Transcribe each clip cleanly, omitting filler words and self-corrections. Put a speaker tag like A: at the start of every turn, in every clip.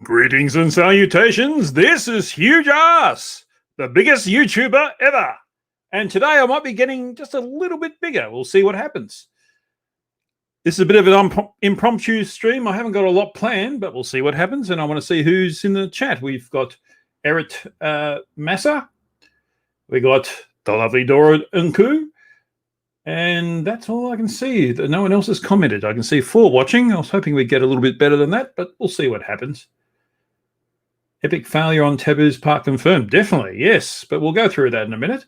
A: Greetings and salutations. This is Hugh Jarsz, the biggest YouTuber ever. And today I might be getting just a little bit bigger. We'll see what happens. This is a bit of an impromptu stream. I haven't got a lot planned, but we'll see what happens. And I want to see who's in the chat. We've got Erit Massa. We got the lovely Dora Unku. And that's all I can see. No one else has commented. I can see 4 watching. I was hoping we'd get a little bit better than that, but we'll see what happens. Epic failure on Taboo's part confirmed. Definitely, yes. But we'll go through that in a minute.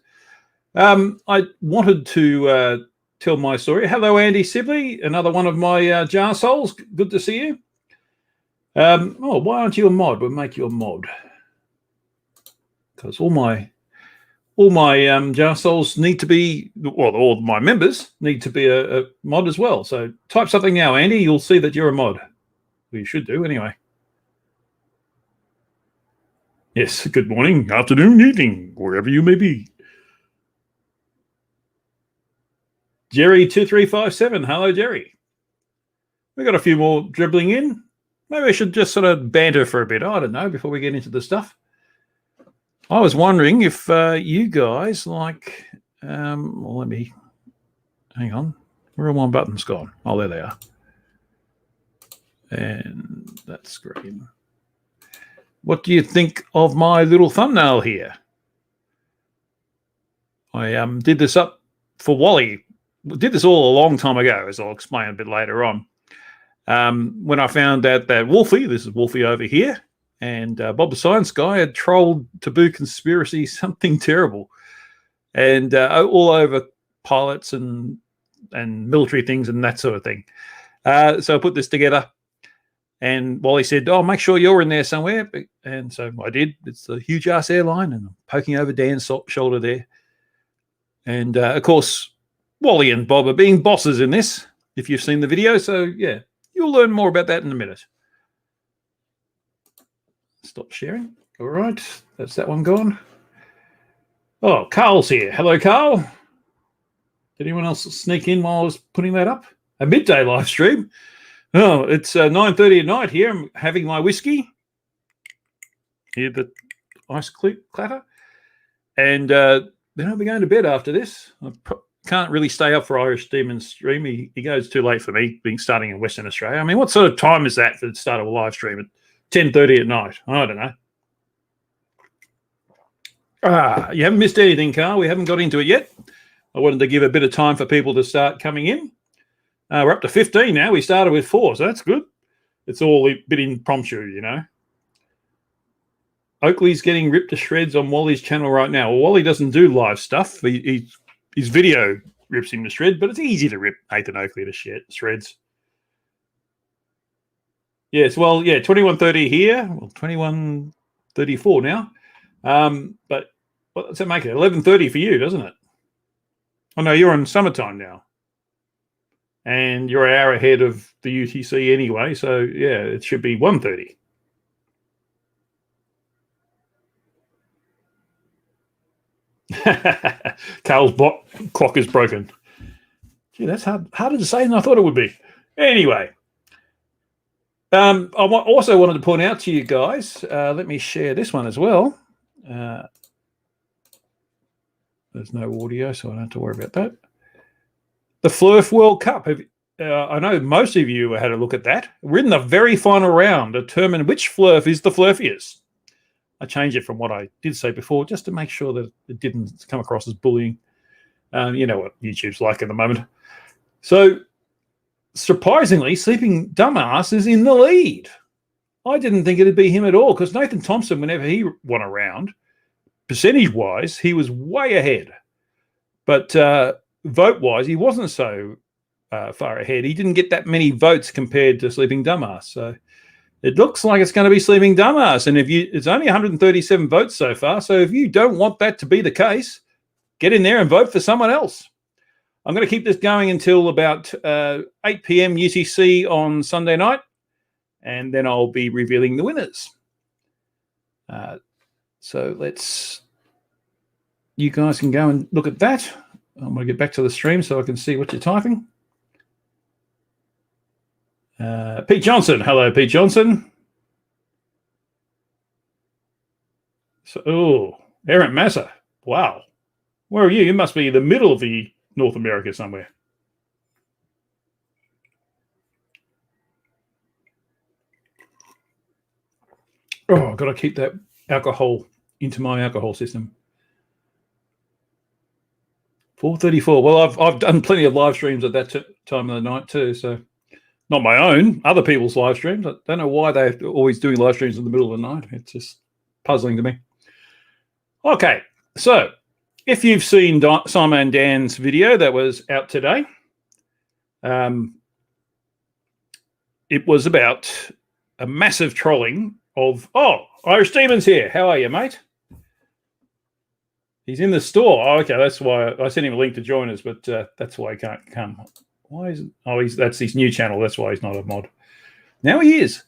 A: I wanted to tell my story. Hello, Andy Sibley, another one of my jar souls. Good to see you. Why aren't you a mod? We'll make you a mod. Because all my jar souls need to be, well, all my members need to be a mod as well. So type something now, Andy. You'll see that you're a mod. Well, you should do anyway. Yes, good morning, afternoon, evening, wherever you may be. Jerry2357, hello, Jerry. We got a few more dribbling in. Maybe I should just sort of banter for a bit. I don't know, before we get into the stuff. I was wondering if you guys like, well, let me, hang on. Where are my buttons gone? Oh, there they are. And that's green. What do you think of my little thumbnail here? I did this up for Wally. Did this all a long time ago, as I'll explain a bit later on. When I found out that Wolfie, this is Wolfie over here, and Bob the Science Guy had trolled Taboo Conspiracy something terrible. And all over pilots and military things and that sort of thing. So I put this together. And Wally said, oh, make sure you're in there somewhere. And so I did. It's the Hugh Jarsz airline, and I'm poking over Dan's shoulder there. And, of course, Wally and Bob are being bosses in this, if you've seen the video. So, yeah, you'll learn more about that in a minute. Stop sharing. All right, that's that one gone. Oh, Carl's here. Hello, Carl. Did anyone else sneak in while I was putting that up? A midday live stream. Oh, it's 9:30 at night here. I'm having my whiskey. Hear the ice clatter. And then I'll be going to bed after this. I can't really stay up for Irish Demon's stream. He goes too late for me, being starting in Western Australia. I mean, what sort of time is that for the start of a live stream at 10:30 at night? I don't know. You haven't missed anything, Carl. We haven't got into it yet. I wanted to give a bit of time for people to start coming in. We're up to 15 now. We started with 4, so that's good. It's all a bit impromptu, you know. Oakley's getting ripped to shreds on Wally's channel right now. Well, Wally doesn't do live stuff. His video rips him to shreds, but it's easy to rip Nathan Oakley to shreds. Yes, well, yeah, 21:30 here. Well, 21:34 now. But what does that make it? 11:30 for you, doesn't it? Oh, no, you're on summertime now. And you're an hour ahead of the UTC anyway, so yeah, it should be 1:30. Carl's clock is broken. Gee, that's harder to say than I thought it would be. Anyway, I also wanted to point out to you guys, let me share this one as well. There's no audio, so I don't have to worry about that. The Fluff World Cup. I know most of you had a look at that. We're in the very final round to determine which Fluff is the fluffiest. I changed it from what I did say before just to make sure that it didn't come across as bullying. You know what YouTube's like at the moment. So, surprisingly, Sleeping Dumbass is in the lead. I didn't think it'd be him at all because Nathan Thompson, whenever he won a round, percentage-wise, he was way ahead. But vote-wise, he wasn't so far ahead. He didn't get that many votes compared to Sleeping Dumbass. So it looks like it's going to be Sleeping Dumbass. And it's only 137 votes so far. So if you don't want that to be the case, get in there and vote for someone else. I'm going to keep this going until about 8 p.m. UTC on Sunday night. And then I'll be revealing the winners. So you guys can go and look at that. I'm going to get back to the stream so I can see what you're typing. Pete Johnson. Hello, Pete Johnson. So, oh, Errant Massa. Wow. Where are you? You must be in the middle of the North America somewhere. Oh, I've got to keep that alcohol into my alcohol system. 4:34. Well, I've done plenty of live streams at that time of the night too. So not my own, other people's live streams. I don't know why they're always doing live streams in the middle of the night. It's just puzzling to me. Okay, so if you've seen SciManDan's video that was out today, it was about a massive trolling of, oh, Irish Demon's here. How are you, mate? He's in the store. Oh, okay, that's why I sent him a link to join us, but that's why he can't come. Why is it? Oh, that's his new channel. That's why he's not a mod. Now he is.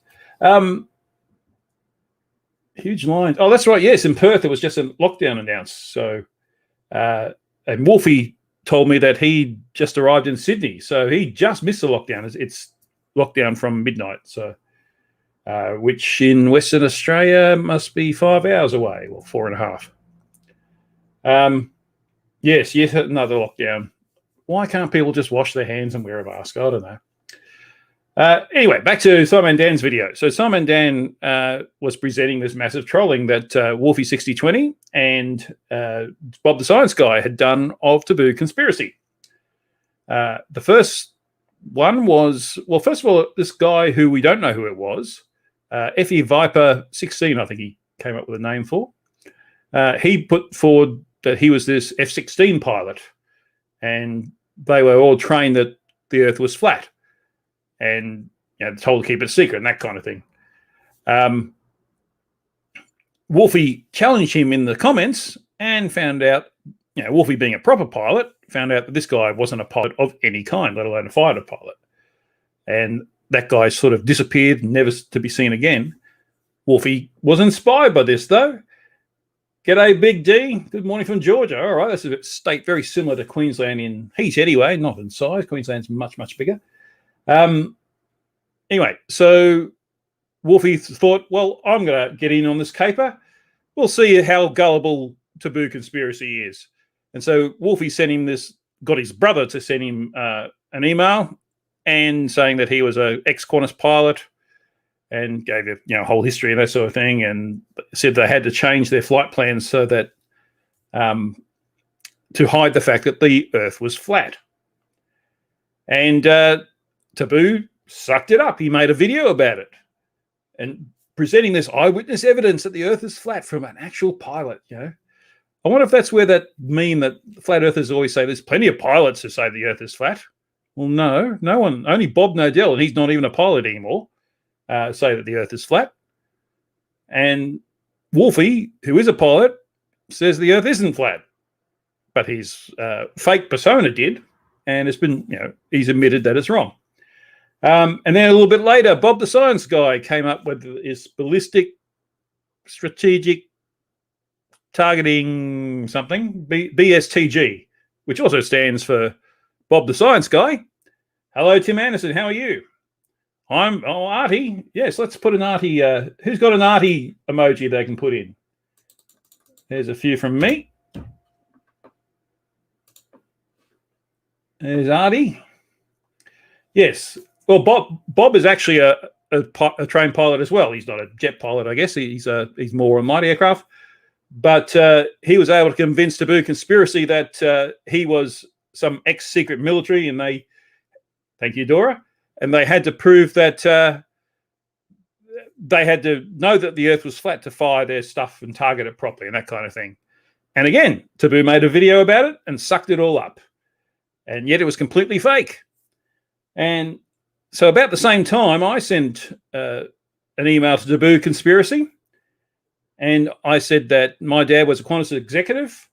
A: Huge lines. Oh, that's right. Yes, in Perth, it was just a lockdown announced. So, and Wolfie told me that he just arrived in Sydney. So he just missed the lockdown. It's lockdown from midnight. So, which in Western Australia must be 5 hours away, or 4.5. Yes, yet another lockdown. Why can't people just wash their hands and wear a mask? I don't know. Anyway, back to SciManDan's video. So SciManDan was presenting this massive trolling that Wolfie6020 and Bob the Science Guy had done of Taboo Conspiracy. The first one was, well, first of all, this guy who we don't know who it was, FE Viper 16, I think he came up with a name for. He put forward that he was this F-16 pilot, and they were all trained that the Earth was flat, and told to keep it a secret and that kind of thing. Wolfie challenged him in the comments and found out, Wolfie being a proper pilot, found out that this guy wasn't a pilot of any kind, let alone a fighter pilot. And that guy sort of disappeared, never to be seen again. Wolfie was inspired by this, though. G'day, Big D. Good morning from Georgia. All right, that's a state very similar to Queensland in heat anyway, not in size. Queensland's much, much bigger. Anyway, so Wolfie thought, well, I'm going to get in on this caper. We'll see how gullible Taboo Conspiracy is. And so Wolfie got his brother to send him an email and saying that he was an ex-Qantas pilot, and gave a whole history and that sort of thing, and said they had to change their flight plans so that to hide the fact that the Earth was flat. And Taboo sucked it up. He made a video about it and presenting this eyewitness evidence that the Earth is flat from an actual pilot. I wonder if that's where that meme that flat earthers always say there's plenty of pilots who say the Earth is flat. Well, no one, only Bob Nodell, and he's not even a pilot anymore, say that the Earth is flat. And Wolfie, who is a pilot, says the Earth isn't flat. But his fake persona did, and it's been, he's admitted that it's wrong. And then a little bit later, Bob the Science Guy came up with his ballistic strategic targeting something, BSTG, which also stands for Bob the Science Guy. Hello, Tim Anderson. How are you? I'm Artie. Yes, let's put an Artie. Who's got an Artie emoji they can put in? There's a few from me. There's Artie. Yes. Well, Bob is actually a trained pilot as well. He's not a jet pilot, I guess. He's more on light aircraft. But he was able to convince Taboo Conspiracy that he was some ex-secret military, and thank you, Dora, and they had to prove that they had to know that the Earth was flat to fire their stuff and target it properly and that kind of thing. And again, Taboo made a video about it and sucked it all up. And yet it was completely fake. And so about the same time, I sent an email to Taboo Conspiracy, and I said that my dad was a Qantas executive,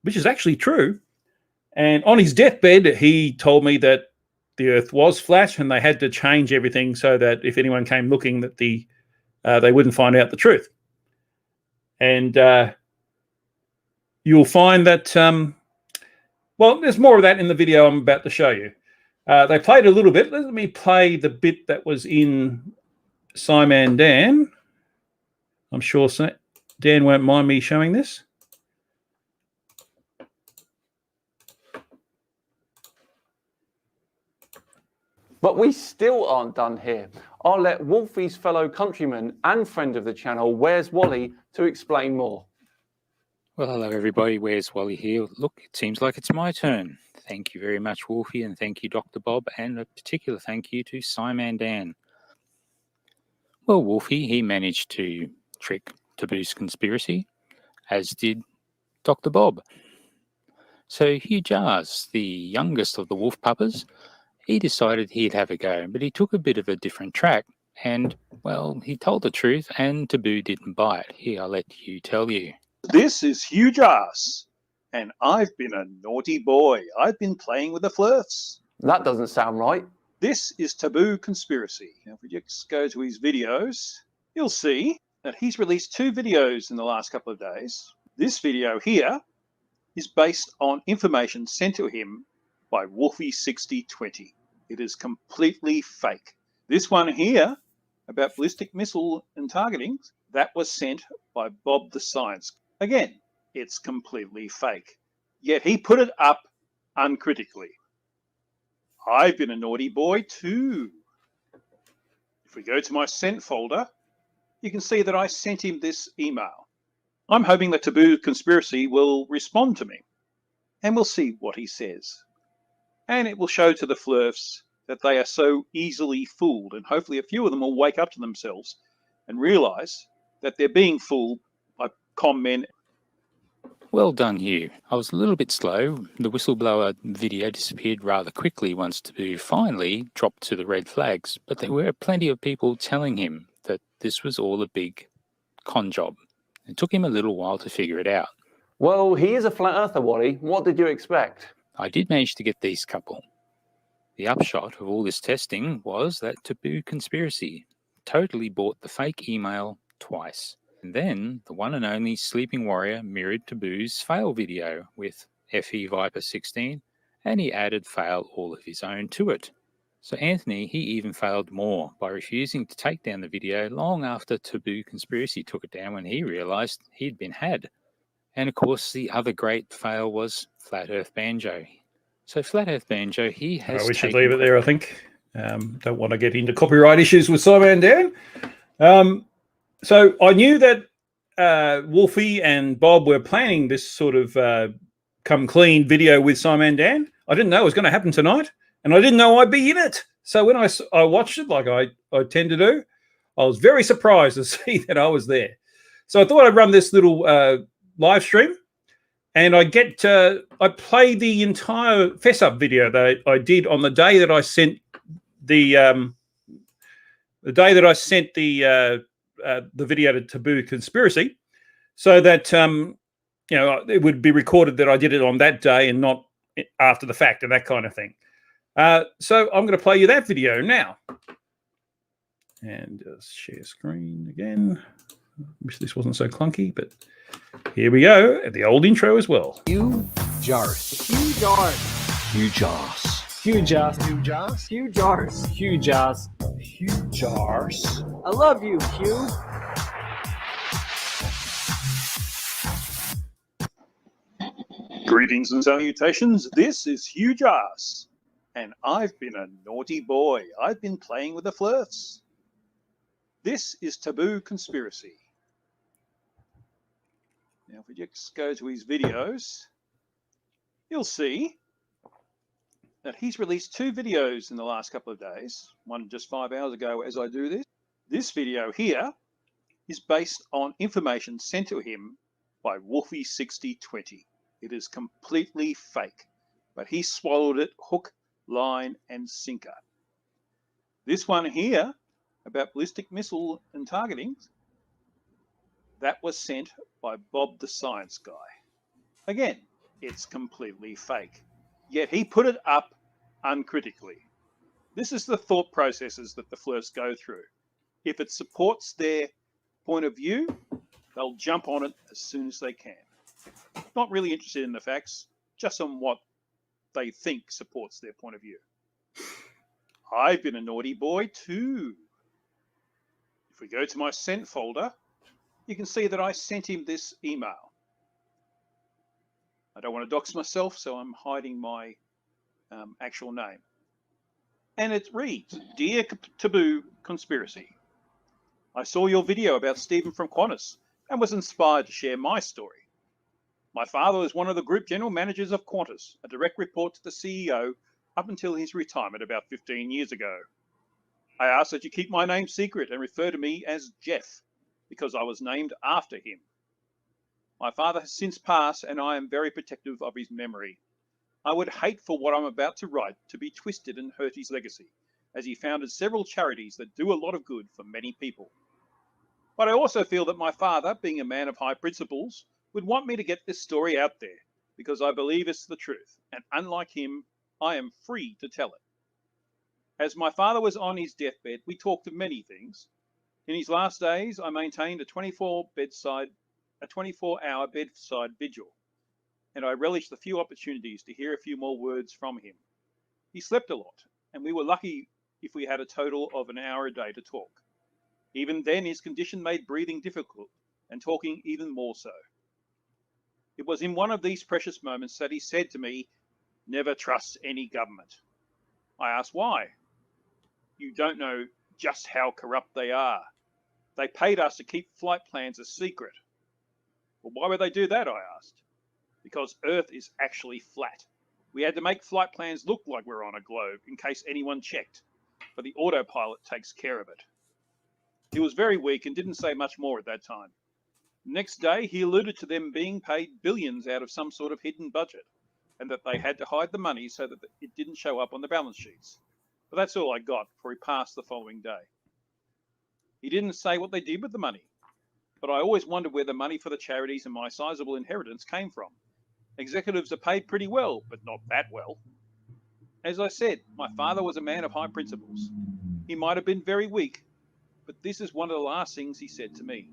A: which is actually true. And on his deathbed, he told me that the Earth was flat, and they had to change everything so that if anyone came looking, that they wouldn't find out the truth. And you'll find that, well, there's more of that in the video I'm about to show you. They played a little bit. Let me play the bit that was in SciManDan. I'm sure Dan won't mind me showing this.
B: But we still aren't done here. I'll let Wolfie's fellow countryman and friend of the channel, Where's Wally, to explain more.
C: Well, hello everybody, Where's Wally here? Look, it seems like it's my turn. Thank you very much, Wolfie, and thank you, Dr. Bob, and a particular thank you to SciManDan. Well, Wolfie, he managed to trick Taboo's conspiracy, as did Dr. Bob. So Hugh Jarsz, the youngest of the wolf puppers, he decided he'd have a go, but he took a bit of a different track, and, well, he told the truth, and Taboo didn't buy it. Here, I'll let Hugh tell you.
D: This is Hugh Jarsz, and I've been a naughty boy. I've been playing with the Fluffs.
B: That doesn't sound right.
D: This is Taboo Conspiracy. Now, if we just go to his videos, you'll see that he's released 2 videos in the last couple of days. This video here is based on information sent to him by Wolfie6020. It is completely fake. This one here about ballistic missile and targeting, that was sent by Bob the Science. Again, it's completely fake. Yet he put it up uncritically. I've been a naughty boy too. If we go to my sent folder, you can see that I sent him this email. I'm hoping that Taboo Conspiracy will respond to me, and we'll see what he says. And it will show to the Fluffs that they are so easily fooled, and hopefully a few of them will wake up to themselves and realise that they're being fooled by con men.
C: Well done, Hugh. I was a little bit slow. The whistleblower video disappeared rather quickly once Taboo finally dropped to the red flags, but there were plenty of people telling him that this was all a big con job. It took him a little while to figure it out.
B: Well, he is a flat earther, Wally. What did you expect?
C: I did manage to get these couple. The upshot of all this testing was that Taboo Conspiracy totally bought the fake email twice. And then the one and only Sleeping Warrior mirrored Taboo's fail video with FE Viper 16, and he added fail all of his own to it. So Anthony, he even failed more by refusing to take down the video long after Taboo Conspiracy took it down when he realised he'd been had. And of course, the other great fail was Flat Earth Banjo. So Flat Earth Banjo, he has
A: we should leave it there, I think. Don't want to get into copyright issues with SciManDan. So I knew that Wolfie and Bob were planning this sort of come clean video with SciManDan. I didn't know it was going to happen tonight, and I didn't know I'd be in it. So when I watched it, like I tend to do, I was very surprised to see that I was there. So I thought I'd run this little live stream, and I play the entire fess up video that I did on the day that I sent the video to Taboo Conspiracy, so that it would be recorded that I did it on that day and not after the fact and that kind of thing. So I'm going to play you that video now, and just share screen again. Wish this wasn't so clunky, but here we go. The old intro as well.
E: Hugh Jarsz.
F: Hugh Jarsz.
E: Hugh Jarsz.
F: Hugh Jarsz.
E: Hugh Jarsz.
F: Hugh Jarsz.
E: Hugh Jarsz. Hugh Jarsz.
F: I love you, Hugh.
D: Greetings and salutations. This is Hugh Jarsz, and I've been a naughty boy. I've been playing with the Fluffs. This is Taboo Conspiracy. Now, if we just go to his videos, you'll see that he's released 2 videos in the last couple of days, one just 5 hours ago as I do this. This video here is based on information sent to him by Wolfie6020. It is completely fake, but he swallowed it hook, line, and sinker. This one here about ballistic missile and targeting, that was sent by Bob the Science Guy. Again, it's completely fake. Yet he put it up uncritically. This is the thought processes that the Fluffs go through. If it supports their point of view, they'll jump on it as soon as they can. Not really interested in the facts, just on what they think supports their point of view. I've been a naughty boy too. If we go to my sent folder, you can see that I sent him this email. I don't want to dox myself, so I'm hiding my actual name. And it reads, Dear Taboo Conspiracy, I saw your video about Stephen from Qantas and was inspired to share my story. My father was one of the group general managers of Qantas, a direct report to the CEO up until his retirement about 15 years ago. I ask that you keep my name secret and refer to me as Jeff, because I was named after him. My father has since passed, and I am very protective of his memory. I would hate for what I'm about to write to be twisted and hurt his legacy, as he founded several charities that do a lot of good for many people. But I also feel that my father, being a man of high principles, would want me to get this story out there, because I believe it's the truth, and unlike him, I am free to tell it. As my father was on his deathbed, we talked of many things. In his last days, I maintained a 24-hour bedside vigil, and I relished the few opportunities to hear a few more words from him. He slept a lot, and we were lucky if we had a total of an hour a day to talk. Even then, his condition made breathing difficult, and talking even more so. It was in one of these precious moments that he said to me, "Never trust any government." I asked why. You don't know just how corrupt they are. They paid us to keep flight plans a secret. Well, why would they do that, I asked. Because Earth is actually flat. We had to make flight plans look like we're on a globe in case anyone checked, but the autopilot takes care of it. He was very weak and didn't say much more at that time. Next day, he alluded to them being paid billions out of some sort of hidden budget, and that they had to hide the money so that it didn't show up on the balance sheets. But that's all I got before he passed the following day. He didn't say what they did with the money, but I always wondered where the money for the charities and my sizable inheritance came from. Executives are paid pretty well, but not that well. As I said, my father was a man of high principles. He might have been very weak, but this is one of the last things he said to me.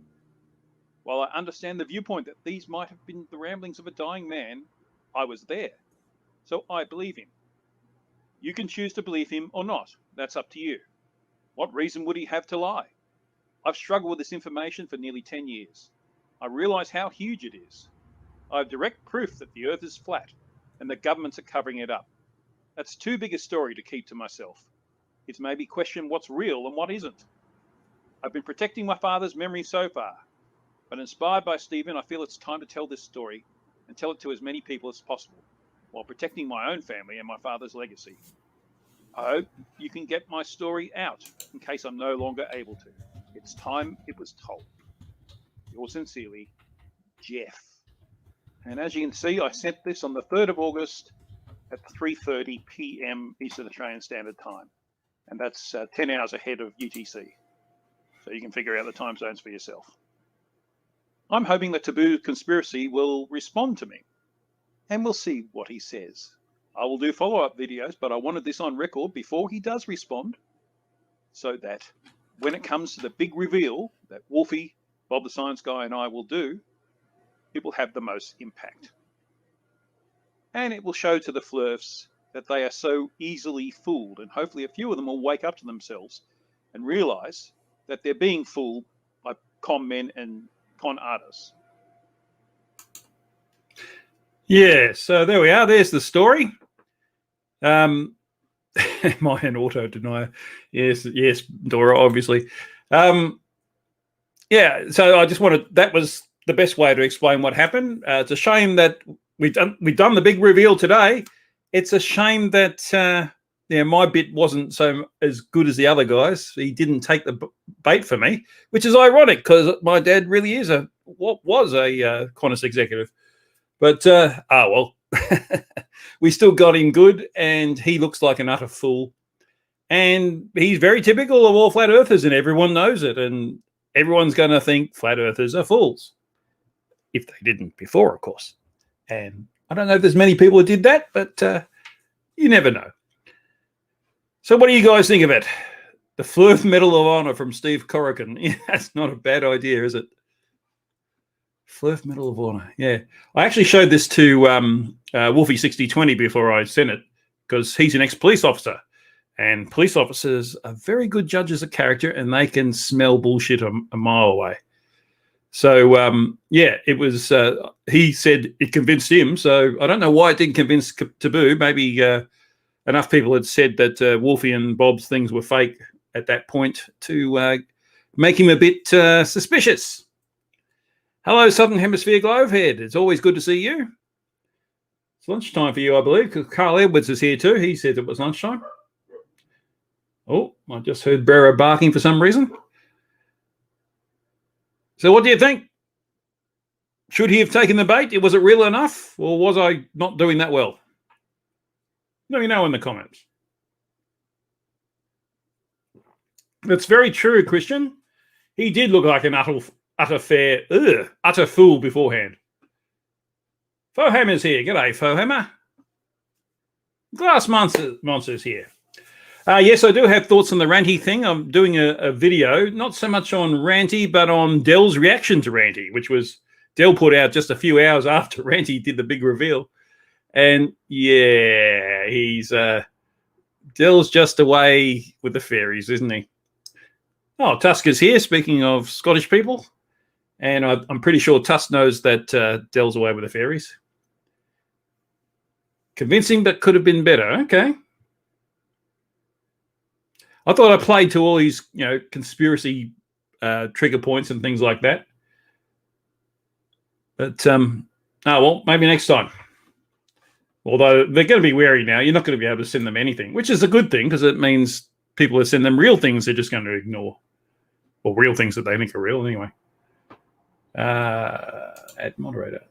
D: While I understand the viewpoint that these might have been the ramblings of a dying man, I was there, so I believe him. You can choose to believe him or not. That's up to you. What reason would he have to lie? I've struggled with this information for nearly 10 years. I realise how huge it is. I have direct proof that the Earth is flat and the governments are covering it up. That's too big a story to keep to myself. It's made me question what's real and what isn't. I've been protecting my father's memory so far, but inspired by Stephen, I feel it's time to tell this story and tell it to as many people as possible, while protecting my own family and my father's legacy. I hope you can get my story out in case I'm no longer able to. It's time it was told. Yours sincerely, Jeff. And as you can see, I sent this on the 3rd of August at 3:30 p.m. Eastern Australian Standard Time. And that's 10 hours ahead of UTC. So you can figure out the time zones for yourself. I'm hoping that Taboo Conspiracy will respond to me, and we'll see what he says. I will do follow-up videos, but I wanted this on record before he does respond, so that when it comes to the big reveal that Wolfie, Bob the Science Guy, and I will do, it will have the most impact. And it will show to the Fluffs that they are so easily fooled, and hopefully a few of them will wake up to themselves and realise that they're being fooled by con men and con artists.
A: Yeah, so there we are. There's the story. My an auto denier. Yes, Dora, obviously. Yeah, so I just wanted, that was the best way to explain what happened. It's a shame that we've done the big reveal today. It's a shame that my bit wasn't as good as the other guys. He didn't take the bait for me, which is ironic because my dad really is was a Qantas executive. But well, we still got him good, and he looks like an utter fool. And he's very typical of all flat earthers, and everyone knows it. And everyone's going to think flat earthers are fools, if they didn't before, of course. And I don't know if there's many people who did that, but you never know. So what do you guys think of it? The Fluff Medal of Honor from Steve Corrigan. Yeah, that's not a bad idea, is it? Fluff Medal of Honor. Yeah. I actually showed this to Wolfie6020 before I sent it, because he's an ex-police officer. And police officers are very good judges of character, and they can smell bullshit a mile away. So, yeah, it was, he said it convinced him. So I don't know why it didn't convince Taboo. Maybe enough people had said that Wolfie and Bob's things were fake at that point to make him a bit suspicious. Hello, Southern Hemisphere Glovehead. It's always good to see you. It's lunchtime for you, I believe, because Carl Edwards is here too. He said it was lunchtime. Oh, I just heard Brera barking for some reason. So what do you think? Should he have taken the bait? Was it real enough, or was I not doing that well? Let me know in the comments. That's very true, Christian. He did look like an utter fool beforehand. Fohammer's here. G'day, Fohammer. Glass Monster's here. Yes, I do have thoughts on the Ranty thing. I'm doing a video, not so much on Ranty, but on Dell's reaction to Ranty, which was Dell put out just a few hours after Ranty did the big reveal. And yeah, he's Dell's just away with the fairies, isn't he? Oh, Tusk is here, speaking of Scottish people. And I'm pretty sure Tusk knows that Dell's away with the fairies. Convincing, but could have been better. Okay. I thought I played to all these, conspiracy trigger points and things like that. But, well, maybe next time. Although they're going to be wary now. You're not going to be able to send them anything, which is a good thing because it means people who send them real things they're just going to ignore. Or real things that they think are real anyway. Add moderator.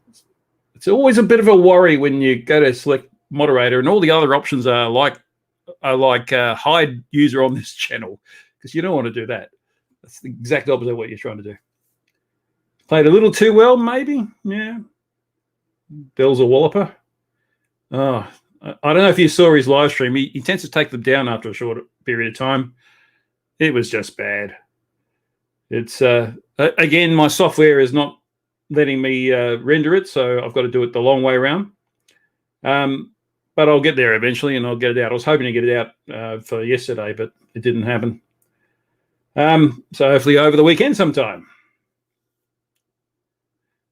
A: It's always a bit of a worry when you go to select moderator and all the other options are like hide user on this channel, because you don't want to do that. That's the exact opposite of what you're trying to do. Played a little too well, maybe. Yeah. Bell's a walloper. Oh, I don't know if you saw his live stream. He tends to take them down after a short period of time. It was just bad. It's again, my software is not letting me render it, so I've got to do it the long way around. But I'll get there eventually, and I'll get it out. I was hoping to get it out for yesterday, but it didn't happen. So hopefully over the weekend sometime.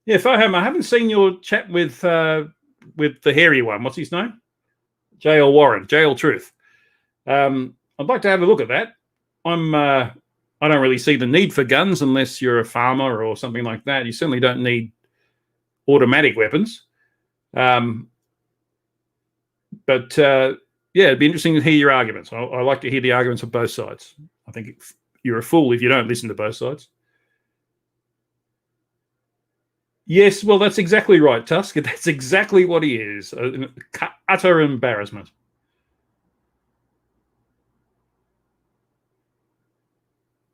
A: Yeah, Foham, I haven't seen your chat with the hairy one. What's his name? JL Warren, JL Truth. I'd like to have a look at that. I don't really see the need for guns unless you're a farmer or something like that. You certainly don't need automatic weapons. But yeah, it'd be interesting to hear your arguments. I like to hear the arguments of both sides. I think you're a fool if you don't listen to both sides. Yes, well, that's exactly right, Tusk. That's exactly what he is. Utter embarrassment.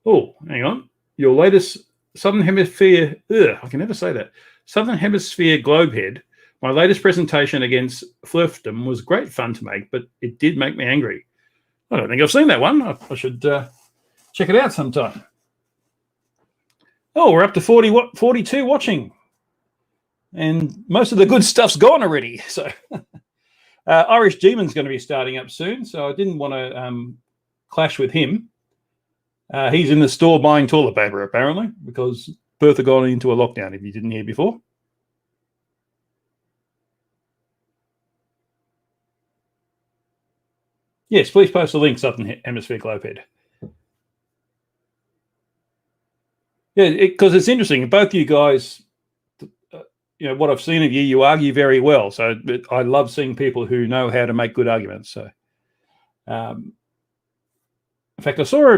A: Oh, hang on. Your latest Southern Hemisphere... I can never say that. Southern Hemisphere Globehead. My latest presentation against Fluffdom was great fun to make, but it did make me angry. I don't think I've seen that one. I should check it out sometime. Oh, we're up to 42 watching. And most of the good stuff's gone already. So Irish Demon's going to be starting up soon, so I didn't want to clash with him. He's in the store buying toilet paper, apparently, because Perth had gone into a lockdown, if you didn't hear before. Yes, please post a link, Southern Hemisphere Globehead. Yeah, because it's interesting. Both you guys, what I've seen of you, you argue very well. So I love seeing people who know how to make good arguments. So, in fact, I saw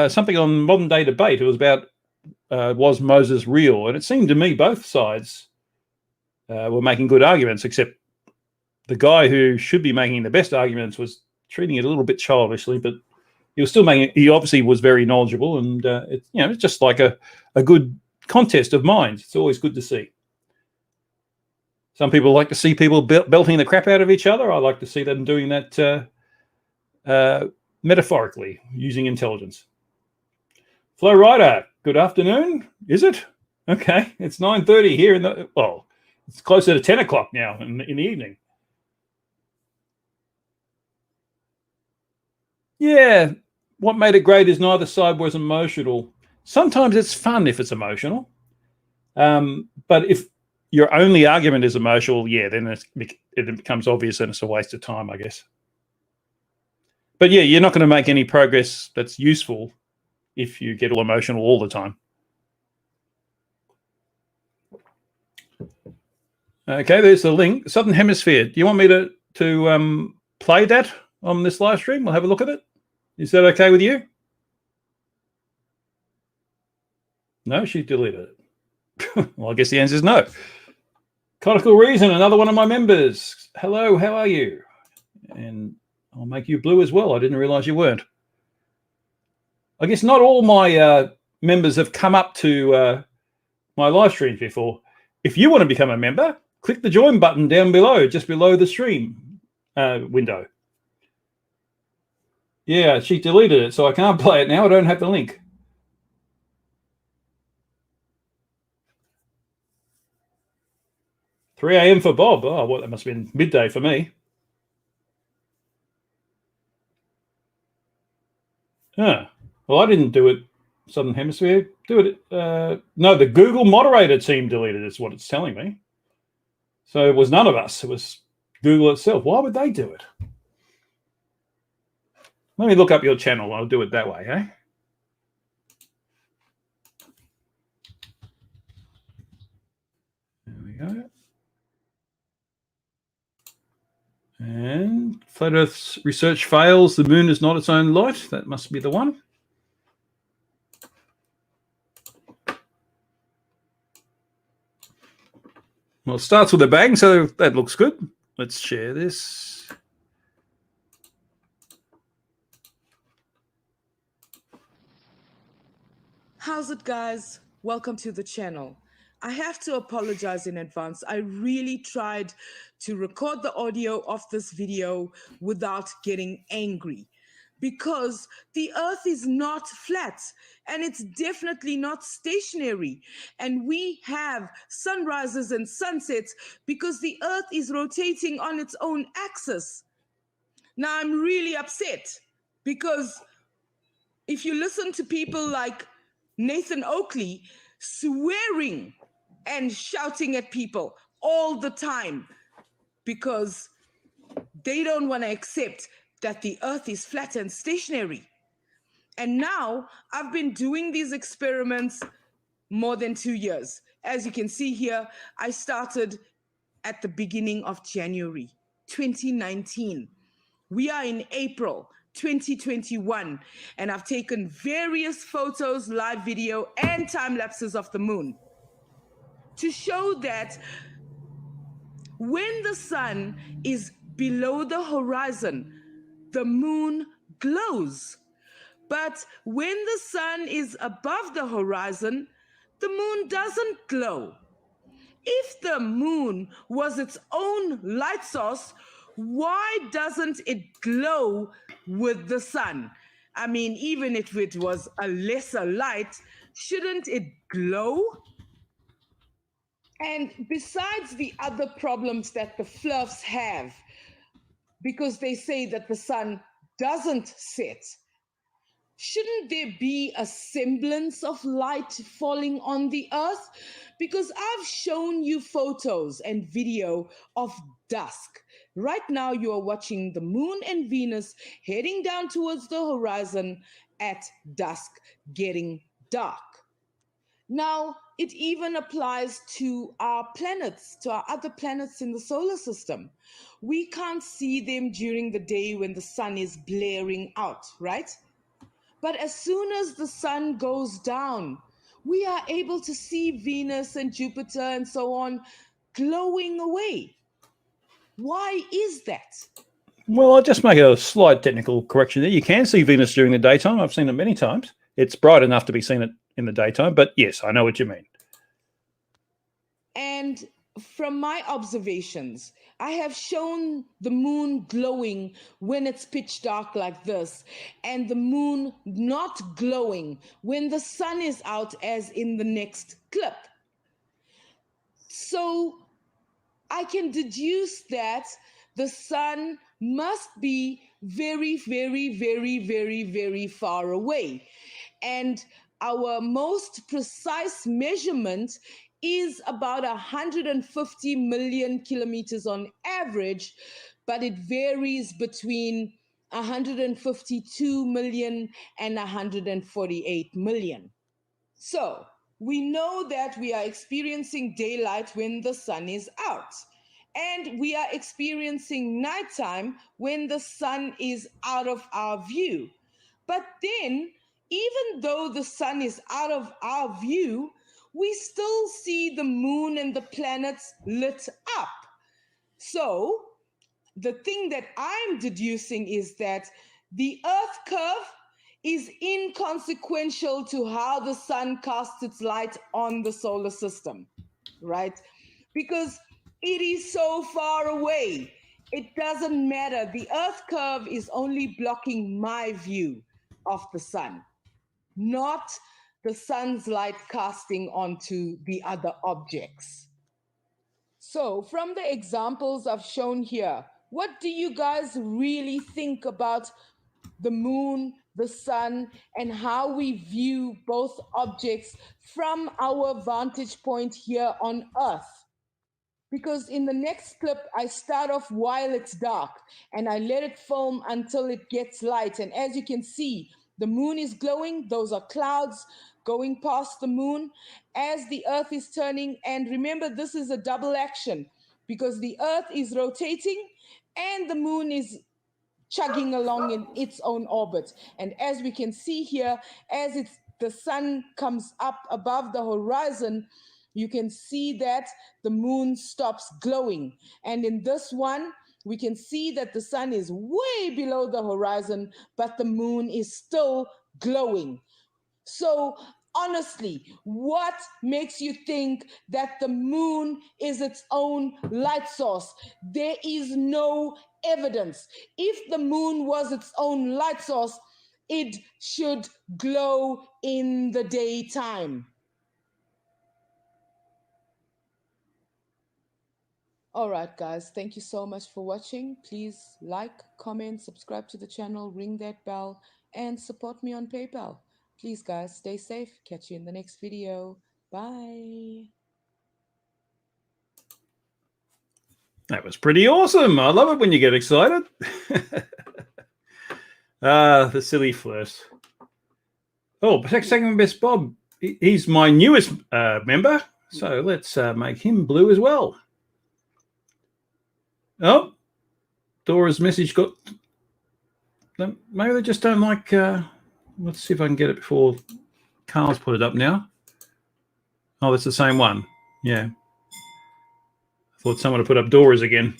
A: something on Modern Day Debate. It was about was Moses real? And it seemed to me both sides were making good arguments, except the guy who should be making the best arguments was treating it a little bit childishly, but he was still making. He obviously was very knowledgeable, and it's just like a good contest of minds. It's always good to see. Some people like to see people belting the crap out of each other. I like to see them doing that metaphorically, using intelligence. Flow Rider, good afternoon. Is it? Okay, it's 9:30 here it's closer to 10 o'clock now in the evening. Yeah, what made it great is neither side was emotional. Sometimes it's fun if it's emotional. But if your only argument is emotional, yeah, then it becomes obvious and it's a waste of time, I guess. But yeah, you're not going to make any progress that's useful if you get all emotional all the time. Okay, there's the link. Southern Hemisphere. Do you want me to play that on this live stream? We'll have a look at it. Is that okay with you? No, she deleted it. Well, I guess the answer is no. Conical Reason, another one of my members. Hello, how are you? And I'll make you blue as well. I didn't realize you weren't. I guess not all my members have come up to my live streams before. If you want to become a member, click the join button down below, just below the stream window. Yeah, she deleted it, so I can't play it now. I don't have the link. $3 a.m. for Bob. Oh, well, that must have been midday for me. Huh. Well, I didn't do it. Southern Hemisphere. Do it. No, the Google moderator team deleted it, is what it's telling me. So it was none of us. It was Google itself. Why would they do it? Let me look up your channel. I'll do it that way, eh? There we go. And Flat Earth's research fails. The moon is not its own light. That must be the one. Well, it starts with a bang, so that looks good. Let's share this.
G: How's it, guys? Welcome to the channel. I have to apologize in advance. I really tried to record the audio of this video without getting angry because the earth is not flat and it's definitely not stationary. And we have sunrises and sunsets because the earth is rotating on its own axis. Now, I'm really upset because if you listen to people like Nathan Oakley swearing and shouting at people all the time because they don't want to accept that the earth is flat and stationary. And now I've been doing these experiments more than 2 years. As you can see here, I started at the beginning of January 2019. We are in April 2021, and I've taken various photos, live video, and time lapses of the moon to show that when the sun is below the horizon, the moon glows. But when the sun is above the horizon, the moon doesn't glow. If the moon was its own light source, why doesn't it glow with the sun? I mean, even if it was a lesser light, shouldn't it glow? And besides the other problems that the fluffs have, because they say that the sun doesn't set, shouldn't there be a semblance of light falling on the earth? Because I've shown you photos and video of dusk. Right now you are watching the moon and Venus heading down towards the horizon at dusk, getting dark. Now, it even applies to our planets, to our other planets in the solar system. We can't see them during the day when the sun is blaring out, right? But as soon as the sun goes down, we are able to see Venus and Jupiter and so on glowing away. Why is that?
A: Well, I'll just make a slight technical correction there. You can see Venus during the daytime. I've seen it many times. It's bright enough to be seen in the daytime, but yes, I know what you mean.
G: And from my observations, I have shown the moon glowing when it's pitch dark like this, and the moon not glowing when the sun is out, as in the next clip. So I can deduce that the sun must be very, very, very, very, very far away. And our most precise measurement is about 150 million kilometers on average, but it varies between 152 million and 148 million. So we know that we are experiencing daylight when the sun is out, and we are experiencing nighttime when the sun is out of our view. But then, even though the sun is out of our view, we still see the moon and the planets lit up. So the thing that I'm deducing is that the Earth curve is inconsequential to how the sun casts its light on the solar system, right? Because it is so far away. It doesn't matter. The Earth curve is only blocking my view of the sun, not the sun's light casting onto the other objects. So, from the examples I've shown here, what do you guys really think about the moon, the sun, and how we view both objects from our vantage point here on Earth? Because in the next clip, I start off while it's dark and I let it film until it gets light. And as you can see, the moon is glowing. Those are clouds going past the moon as the Earth is turning. And remember, this is a double action because the Earth is rotating and the moon is chugging along in its own orbit. And as we can see here, as the sun comes up above the horizon, you can see that the moon stops glowing. And in this one, we can see that the sun is way below the horizon, but the moon is still glowing. So honestly, what makes you think that the moon is its own light source? There is no evidence. If the moon was its own light source, it should glow in the daytime. All right, guys, thank you so much for watching. Please like, comment, subscribe to the channel, ring that bell, and support me on PayPal. Please, guys, stay safe. Catch you in the next video. Bye.
A: That was pretty awesome. I love it when you get excited. The silly Fluff. Oh, second best Bob. He's my newest member, so let's make him blue as well. Oh, Dora's message got... Maybe they just don't like... let's see if I can get it before Carl's put it up now. Oh, that's the same one. Yeah. I thought someone had put up Dora's again.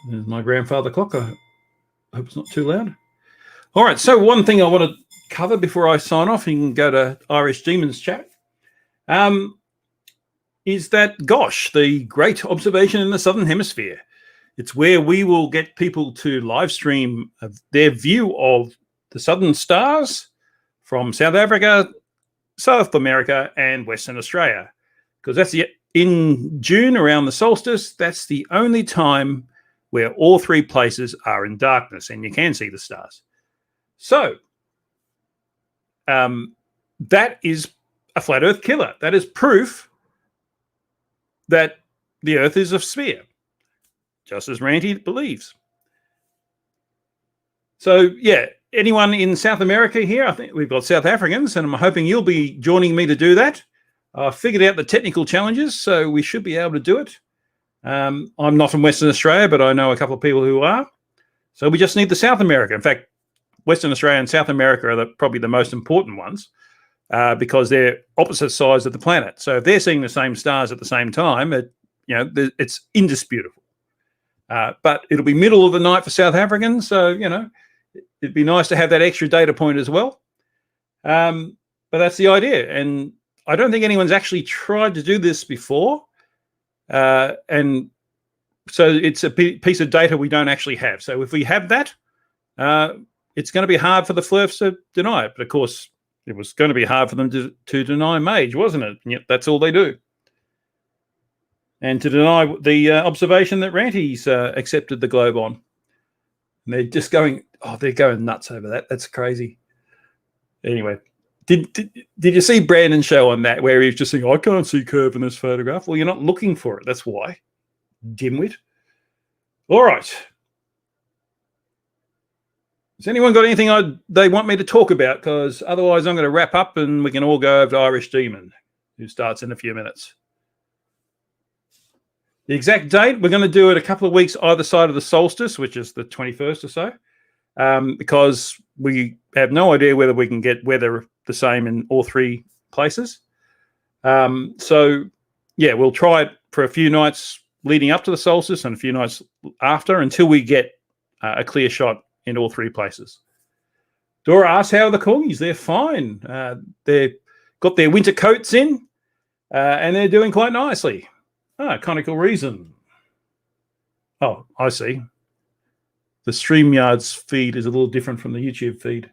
A: There's my grandfather clock. I hope it's not too loud. All right, so one thing I want to cover before I sign off, you can go to Irish Demons chat, is that, gosh, the great observation in the Southern Hemisphere. It's where we will get people to live stream their view of the southern stars from South Africa, South America, and Western Australia. Because that's in June, around the solstice, that's the only time where all three places are in darkness and you can see the stars. So that is a flat Earth killer. That is proof that the Earth is a sphere, just as Ranty believes. So, yeah, anyone in South America here? I think we've got South Africans, and I'm hoping you'll be joining me to do that. I figured out the technical challenges, so we should be able to do it. I'm not from Western Australia, but I know a couple of people who are. So we just need the South America. In fact, Western Australia and South America are probably the most important ones because they're opposite sides of the planet. So if they're seeing the same stars at the same time, it's indisputable. But it'll be middle of the night for South Africans, so, it'd be nice to have that extra data point as well. But that's the idea. And I don't think anyone's actually tried to do this before. And so it's a piece of data we don't actually have. So if we have that, it's going to be hard for the Fluffs to deny it. But, of course, it was going to be hard for them to deny Mage, wasn't it? And yet that's all they do. And to deny the observation that Ranty's accepted the globe on. And they're just going, they're going nuts over that. That's crazy. Anyway, Did you see Brandon's show on that where he was just saying, I can't see curve in this photograph? Well, you're not looking for it. That's why. Dimwit. All right. Has anyone got anything they want me to talk about? Because otherwise I'm going to wrap up and we can all go over to Irish Demon, who starts in a few minutes. The exact date, we're going to do it a couple of weeks either side of the solstice, which is the 21st or so, because we have no idea whether we can get weather the same in all three places. So, yeah, we'll try it for a few nights leading up to the solstice and a few nights after until we get a clear shot in all three places. Dora asks, how are the corgis? They're fine. They've got their winter coats in and they're doing quite nicely. Conical reason. Oh, I see. The StreamYard's feed is a little different from the YouTube feed.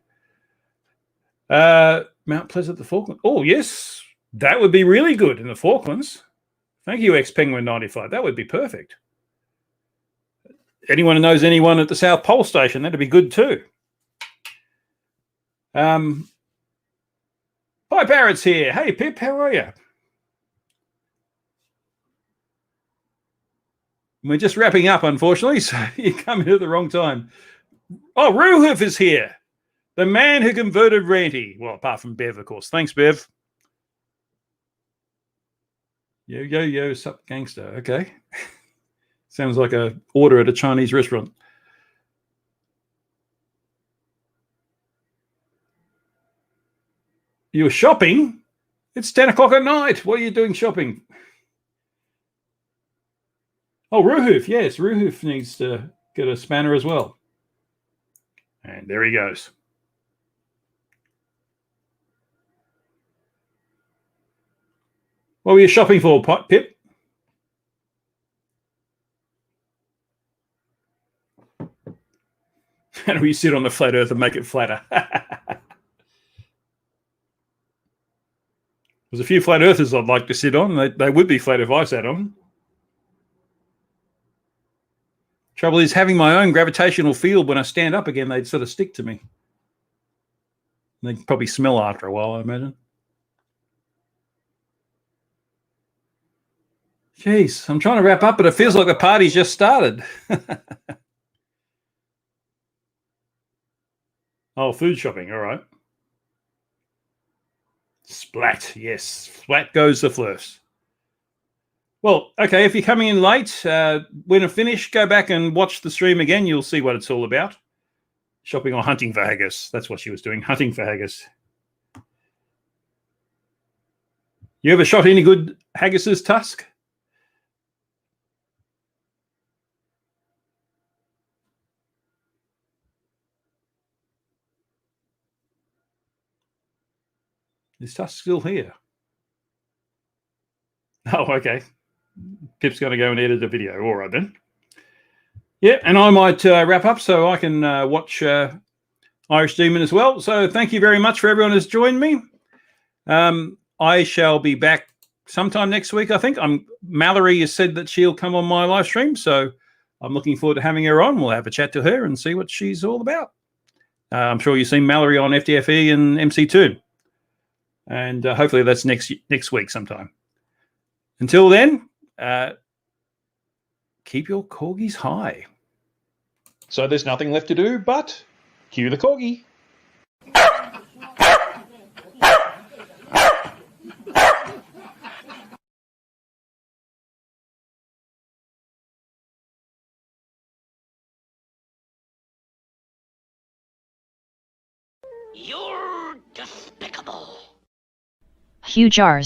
A: Mount Pleasant, the Falklands. Oh, yes. That would be really good in the Falklands. Thank you, X-Penguin95. That would be perfect. Anyone who knows anyone at the South Pole Station, that'd be good too. Hi, Barrett's here. Hey, Pip, how are you? We're just wrapping up, unfortunately, so you come in at the wrong time. Oh, Ruhoof is here. The man who converted Ranty. Well, apart from Bev, of course. Thanks, Bev. Yo, yo, yo, sup, gangster. Okay. Sounds like a order at a Chinese restaurant. You're shopping? It's 10 o'clock at night. What are you doing shopping? Oh, Ruhoof. Yes, Ruhoof needs to get a spanner as well. And there he goes. What were you shopping for, Pip? How do we sit on the flat earth and make it flatter? There's a few flat earthers I'd like to sit on. They would be flat if I sat on. Trouble is, having my own gravitational field, when I stand up again, they'd sort of stick to me. They'd probably smell after a while, I imagine. Jeez, I'm trying to wrap up, but it feels like the party's just started. Oh, food shopping. All right. Splat. Yes. Splat goes the Fluffs. Well, okay. If you're coming in late, when I finish, go back and watch the stream again. You'll see what it's all about. Shopping or hunting for haggis. That's what she was doing. Hunting for haggis. You ever shot any good haggis's tusk? Is tusk still here? Oh, okay. Pip's going to go and edit the video. All right, then. Yeah, and I might wrap up so I can watch Irish Demon as well. So thank you very much for everyone who's joined me. I shall be back sometime next week, I think. Mallory has said that she'll come on my live stream, so I'm looking forward to having her on. We'll have a chat to her and see what she's all about. I'm sure you've seen Mallory on FDFE and MC2. And hopefully that's next week sometime. Until then, keep your corgis high.
D: So there's nothing left to do but cue the corgi.
H: You're despicable. Hugh Jarsz.